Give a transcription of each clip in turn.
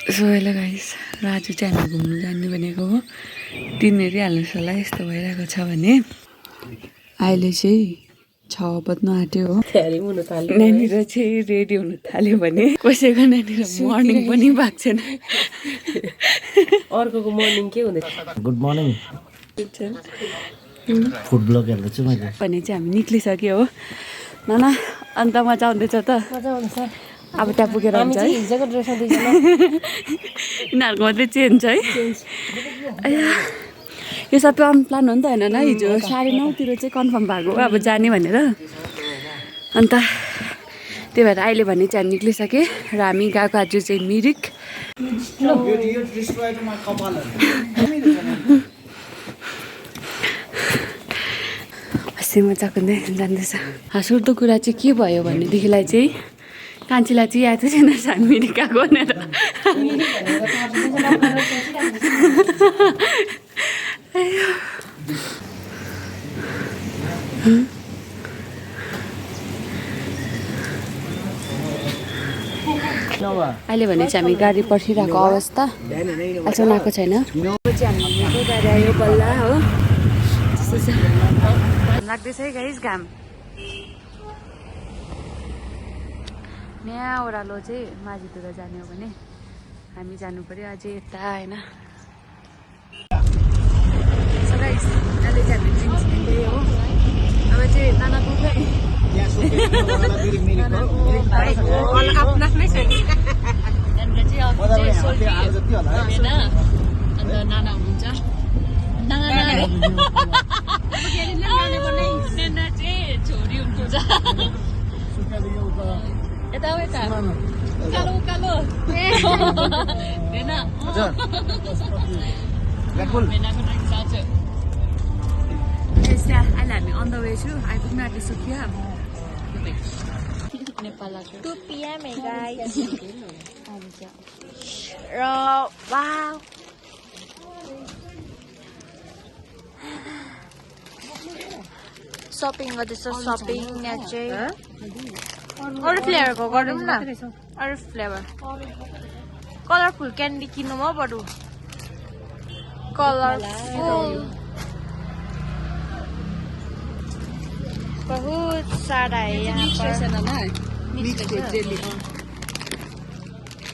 So hello guys, Raju चाहिँ हामी घुम्नु जाने भनेको हो। दिन हेरिहाल्नुहोस् होला यस्तो भइरहेको छ भने। अहिले चाहिँ 6 बज्न आँट्यो हो। नानीर चाहिँ रेडी हुनु थाल्यो भने कसैको नानीर मर्निङ पनि भएको छैन। अर्कोको मर्निङ के हुँदैछ? Good morning. फुड ब्लग हेर्दैछु मैले। भने चाहिँ हामी निक्लिसक्यो हो नाना। अन्त मजा आउँदैछ त? मजा आउँदैछ। अब त्यहाँ पुगेर हुन्छ है। हिजोको ड्रेसमा दुईजना यिनीहरूको मात्रै चेन्ज है। यो सबै अनप्लान हो नि त होइन ल। हिजो 9:30तिर चाहिँ कन्फर्म भएको हो अब जाने भनेर। अन्त त्यही भएर अहिले भने चाहिँ हामी निक्लिसकेँ र हामी गएको आज चाहिँ मिरिक। हँसी मजाक हुँदै जाँदैछ। हाँसउठ्दो कुरा चाहिँ के भयो भनेदेखिलाई चाहिँ कान्छीलाई चाहिँ याद छैन हामी मिरिक गएको भनेर। अहिले भने चाहिँ हामी गाडी पर्खिरहेको अवस्था। अहिलेसम्म आएको छैन। चाहिँ हामी गाडी आयो बल्ल हो। लाग्दैछ है गाइस घाम। यहाँ ओह्रालो चाहिँ माझीतिर जाने हो भने हामी जानु पर्यो अझै यता होइन। सो गाइस अहिले चाहिँ हामी ड्रिङ्क्स लिँदै हो। अब चाहिँ नाना दुधै अन्त नाना हुनुहुन्छ। नाना चाहिँ छोरी हुनुहुन्छ। यता हो यता उकालो उकालो भेना भेनाको ड्रिङ्क साँच्छ। अहिले हामी अन द वे छु। आइपुग्न आँटिसक्यो अब नेपाल आएको। 2 PM guys. Wow. Shopping गर्दैछ shopping यहाँ चाहिँ अरू फ्लेभरको गरौँ न। अरू फ्लेभर कलरफुल क्यान्डी किन्नु म बरु। कलरफुल बहुत सारा है यहाँ पर।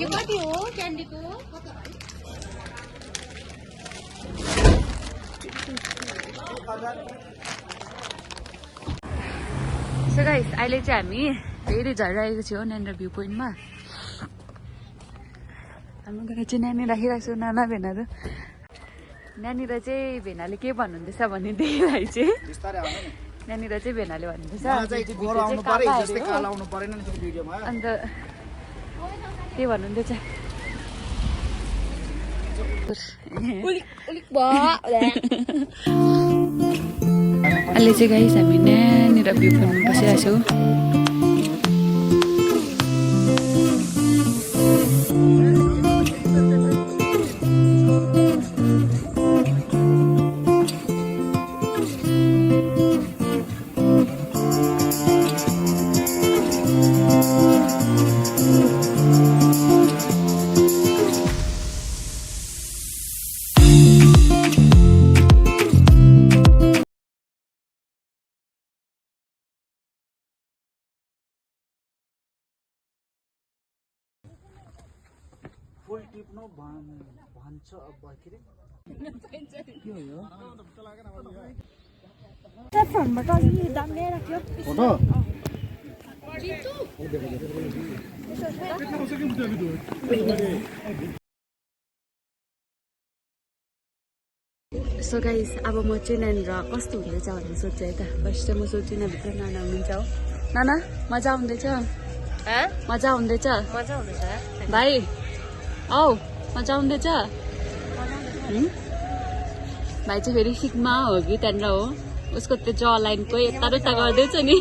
यो कति हो क्यान्डीको? सो गाइस अहिले चाहिँ हामी फेरि झरिरहेको छौँ यहाँनिर भ्यू पोइन्टमा। हाम्रो घर चाहिँ नानी राखिरहेको छु नाना भेनाहरू। नानीर चाहिँ भेनाले के भन्नुहुँदैछ भनेदेखिलाई चाहिँ नानीर चाहिँ भेनाले भन्नुहुँदैछ अन्त के भन्नुहुँदैछ अहिले चाहिँ गाइस हामी यहाँनिर भ्यू पोइन्टमा बसिरहेको छौँ। फुल टिप्नु भन्छ अब के रे के हो यो फोनबाट अलि दामले राख्यो फोटो सो गाइस अब म चाहिँ नानी र कस्तो हुँदैछ भनेर सोध्छु है त। फर्स्ट चाहिँ म सोध्छु भित्र नाना हुनुहुन्छ हो। नाना मजा आउँदैछ? मजा आउँदैछ? मजा आउँदैछ भाइ औ मजा आउँदैछ? भाइ चाहिँ फेरि सिक्मा हो कि त्यहाँनिर हो। उसको त्यो ज लाइनको यता र उता गर्दैछ नि।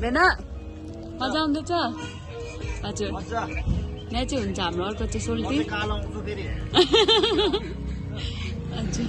भेना मजा आउँदैछ? हजुर यहाँ चाहिँ हुन्छ हाम्रो अर्को चाहिँ सोल्टी। हजुर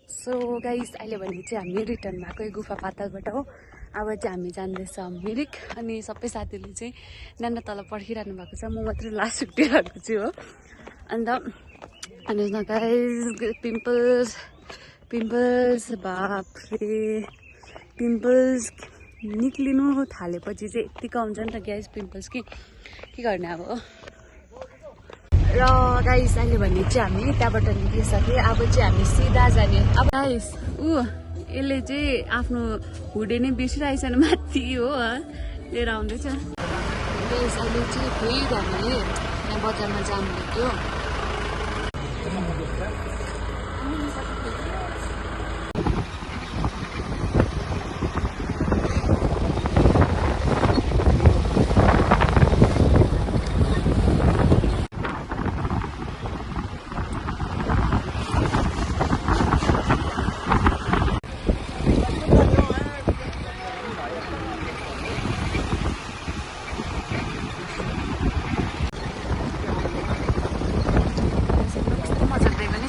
सो गाइस अहिले भने चाहिँ हामी रिटर्न भएको गुफा पातालबाट हो। अब चाहिँ हामी जाँदैछौँ मिरिक अनि सबै साथीहरूले चाहिँ नाना तल पर्खिरहनु भएको छ, म मात्रै लास्ट छुट्टिरहेको छु हो। अन्त पिम्पल्स बाफरे पिम्पल्स निक्लिनु थालेपछि चाहिँ यत्तिको आउँछ नि त ग्यास पिम्पल्स के गर्ने अब। र गाइस अहिले भने चाहिँ हामी त्यहाँबाट निक्लिसक्यो, अब चाहिँ हामी सिधा जाने। अब गाइस यसले चाहिँ आफ्नो हुडे नै बिर्सिरहेछ नि माथि हो लिएर आउँदैछ। गाइस अहिले चाहिँ फेरि हामीले यहाँ बजारमा जानु लाग्यो।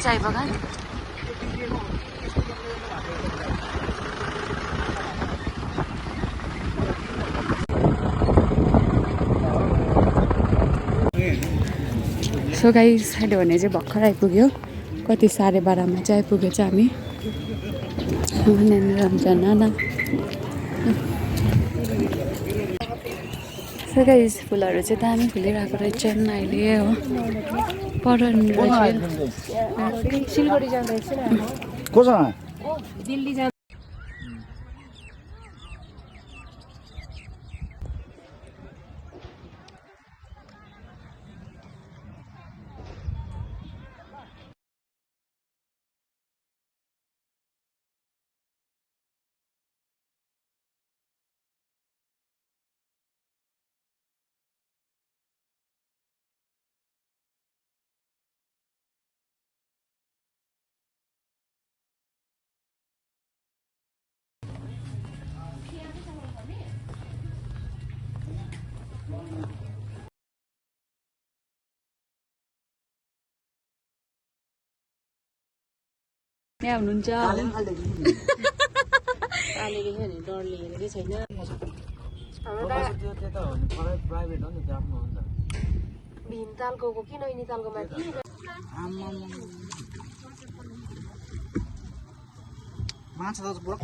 चाय बगान सो गाइस अहिले भने चाहिँ भर्खर आइपुग्यो, कति 12:30 चाहिँ आइपुगेछ हामी। नाना सो गाइस फुलहरू चाहिँ दामी फुलिरहेको रहेछ अहिले हो। सिलगढी जाँदैछ कोसँग दिल्ली जाँदा यहाँ हुनुहुन्छ डरले छैन। भीमतालको कि नैनीतालको माथि माछा त पुरा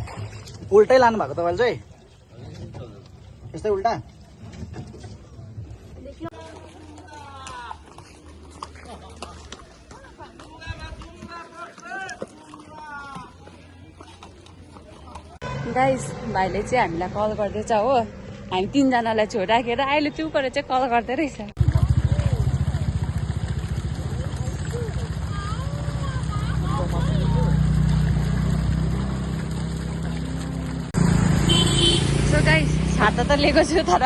उल्टै लानु भएको तपाईँले चाहिँ यस्तै उल्टा। गाइस भाइले चाहिँ हामीलाई कल गर्दैछ हो, हामी 3 जनालाई छोडिराखेर अहिले त्यो गरेर चाहिँ कल गर्दै रहेछ। सो गाइस छाता त लिएको छु तर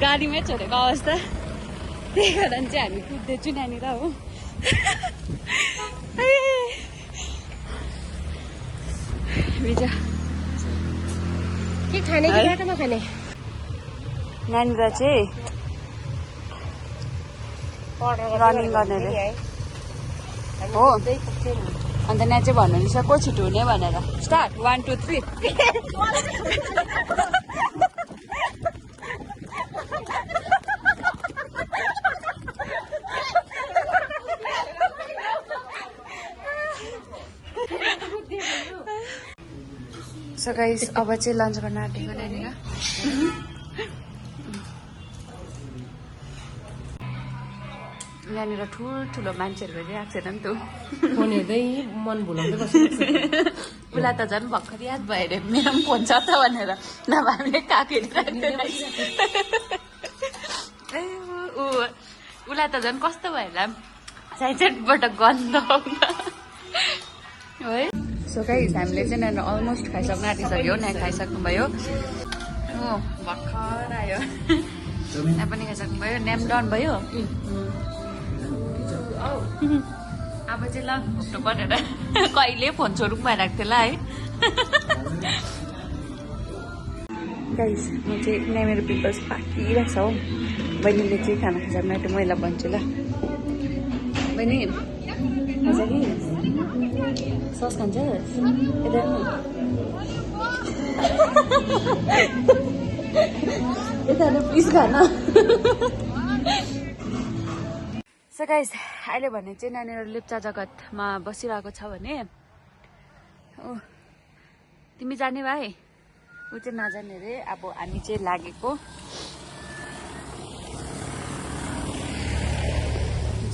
गाडीमै छोडेको अवस्था, त्यही कारण चाहिँ हामी कुद्दैछु यहाँनिर हो। के खाने कि बाटोमा खाने? यहाँनिर चाहिँ रनिङ गर्ने रे हो। अन्त यहाँ चाहिँ भन्नुहुन्छ को छिटो हुने भनेर। स्टार्ट 1 2 3 सो गाइस अब चाहिँ लन्च गर्न आँटेको नानीका। यहाँनिर ठुल्ठुलो मान्छेहरू हेरिरहेको छैन नि त फोन हेर्दै मन भुलाउँदै बस्नु। उसलाई त झन् भर्खर याद भयो अरे मेरो पनि फोन छ त भनेर, नभए हामीले उसलाई त झन् कस्तो भयो होला साइडबाट गन्ध है। सो गाइस हामीले चाहिँ नानी अलमोस्ट खाइसक्नु आँटिसक्यो, यहाँ खाइसक्नुभयो हो, भर्खर आयो। यहाँ पनि खाइसक्नुभयो, न्याम डन भयो। अब चाहिँ ल उठ्नु परेर कहिले फोन छोडौँ भइरहेको थियो ल है। गाइस म चाहिँ यहाँ मेरो पिम्पल्स पाकिरहेको छ हो। बहिनीले चाहिँ खाना खाइसक्नु आँट्यो, मैला भन्छु ल। बहिनी खान्छ कि सस खान्छ यता प्लिज खान सो गाइस अहिले भने चाहिँ नानीहरू लेप्चा जगतमा बसिरहेको छ भने तिमी जाने भाइ ऊ चाहिँ नजाने रे अब हामी चाहिँ लागेको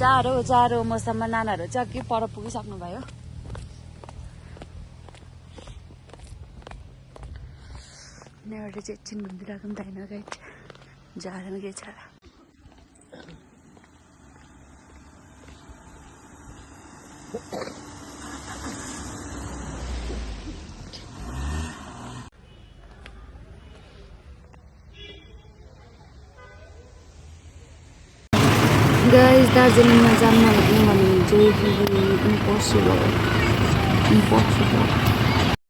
जाडो मौसममा नानाहरू चाहिँ अघि पर पुगिसक्नु भयो यहाँबाट चाहिँ एकछिन घुमिरहेको पनि छैन गाइस जाडोमा के छ गाइस दार्जिलिङमा जानु नलाग्ने भने चाहिँ इम्पोसिबल